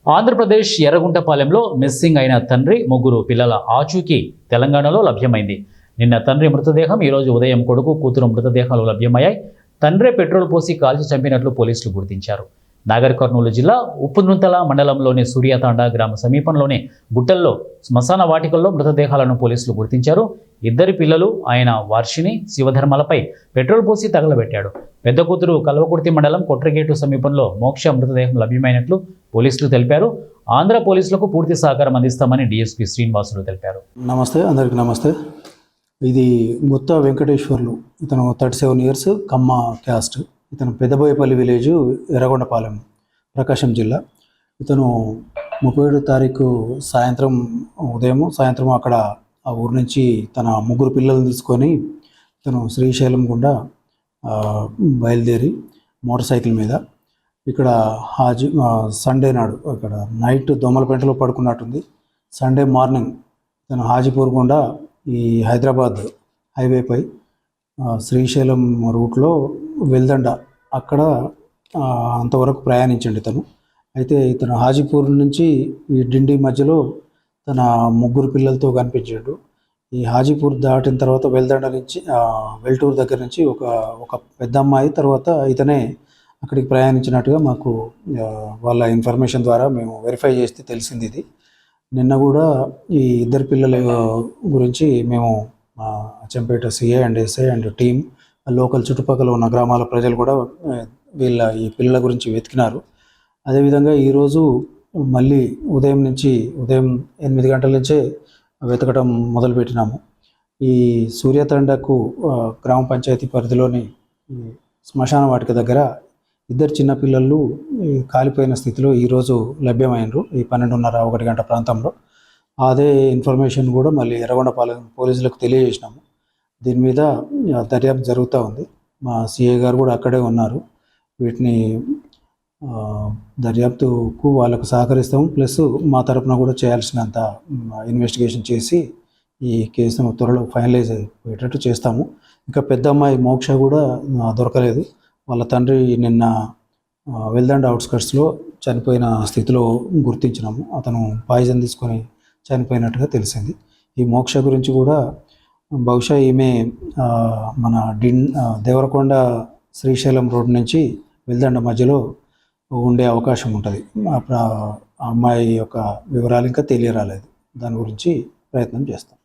Andhra Pradesh ఎర్రగుంటపాలెంలో missing అయిన తండ్రి ముగ్గురు పిల్లల ఆచూకీ తెలంగాణలో లభ్యమైంది. నిన్న తండ్రి మృతదేహం, ఈరోజు ఉదయం కొడుకు, కూతురు మృతదేహాలు లభ్యమయ్యాయి. తండ్రే పెట్రోల్ పోసి కాల్చి చంపినట్లు పోలీసులు గుర్తించారు. నాగర్ కర్నూలు జిల్లా ఉప్పునూతల మండలంలోని సూర్యాతాండ గ్రామ సమీపంలోని గుట్టల్లో శ్మశాన వాటికల్లో మృతదేహాలను పోలీసులు గుర్తించారు. ఇద్దరి పిల్లలు ఆయన వర్షిని, శివధర్మలపై పెట్రోల్ పోసి తగలబెట్టాడు. పెద్ద కూతురు కల్వకుర్తి మండలం కొట్రగేటు సమీపంలో మోక్ష మృతదేహం లభ్యమైనట్లు పోలీసులు తెలిపారు. ఆంధ్ర పోలీసులకు పూర్తి సహకారం అందిస్తామని డీఎస్పీ శ్రీనివాసులు తెలిపారు. నమస్తే, అందరికీ నమస్తే. ఇది గుత్తా వెంకటేశ్వర్లు, ఇతను 37 years, కమ్మ క్యాస్ట్. ఇతను పెద్దబోయపల్లి విలేజ్, ఎర్రగొండపాలెం, ప్రకాశం జిల్లా. ఇతను 37 తారీఖు సాయంత్రం అక్కడ ఆ ఊరు నుంచి తన ముగ్గురు పిల్లల్ని తీసుకొని ఇతను శ్రీశైలం గుండా బయలుదేరి మోటార్ సైకిల్ మీద ఇక్కడ సండే నాడు ఇక్కడ నైట్ దోమలపేటలో పడుకున్నట్టుంది. సండే మార్నింగ్ ఇతను హాజీపూర్ గుండా ఈ హైదరాబాద్ హైవేపై శ్రీశైలం రూట్లో వెల్దండ అక్కడ అంతవరకు ప్రయాణించండి ఇతను. అయితే ఇతను హాజీపూర్ నుంచి ఈ డిండి మధ్యలో తన ముగ్గురు పిల్లలతో కనిపించాడు. ఈ హాజీపూర్ దాటిన తర్వాత వెల్దండ నుంచి వెల్టూరు దగ్గర నుంచి ఒక పెద్ద అమ్మాయి తర్వాత ఇతనే అక్కడికి ప్రయాణించినట్టుగా మాకు వాళ్ళ ఇన్ఫర్మేషన్ ద్వారా మేము వెరిఫై చేస్తే తెలిసింది. ఇది నిన్న కూడా ఈ ఇద్దరు పిల్లల గురించి మేము Achampet CI and SI and team, local చుట్టుపక్కల ఉన్న గ్రామాల ప్రజలు కూడా ఈ పిల్లల గురించి వెతికినారు. అదేవిధంగా ఈరోజు మళ్ళీ ఉదయం 8 గంటల నుంచే వెతకడం మొదలుపెట్టినాము. ఈ సూర్యతండకు గ్రామ పంచాయతీ పరిధిలోని శ్మశాన వాటిక దగ్గర ఇద్దరు చిన్నపిల్లలు కాలిపోయిన స్థితిలో ఈరోజు లభ్యమైనరు. ఈ 12:30-1 గంట ప్రాంతంలో. అదే ఇన్ఫర్మేషన్ కూడా మళ్ళీ ఎర్రగొండపాలెం పోలీసులకు తెలియజేసినాము. దీని మీద దర్యాప్తు జరుగుతూ ఉంది. మా సిఐ గారు కూడా అక్కడే ఉన్నారు. వీటిని దర్యాప్తుకు వాళ్ళకు సహకరిస్తాము. ప్లస్ మా తరపున కూడా చేయాల్సినంత ఇన్వెస్టిగేషన్ చేసి ఈ కేసును త్వరలో ఫైనలైజ్ అయ్యేటట్టు చేస్తాము. ఇంకా పెద్ద అమ్మాయి మోక్ష కూడా దొరకలేదు. వాళ్ళ తండ్రి నిన్న వెల్దండ అవుట్స్కట్స్లో చనిపోయిన స్థితిలో గుర్తించినాము. అతను పాయిజన్ తీసుకొని చనిపోయినట్టుగా తెలిసింది. ఈ మోక్ష గురించి కూడా బహుశా ఈమె మన దేవరకొండ శ్రీశైలం రోడ్ నుంచి వెల్దండ మధ్యలో ఉండే అవకాశం ఉంటుంది. అప్పుడు ఆ అమ్మాయి యొక్క వివరాలు ఇంకా తెలియరాలేదు. దాని గురించి ప్రయత్నం చేస్తాం.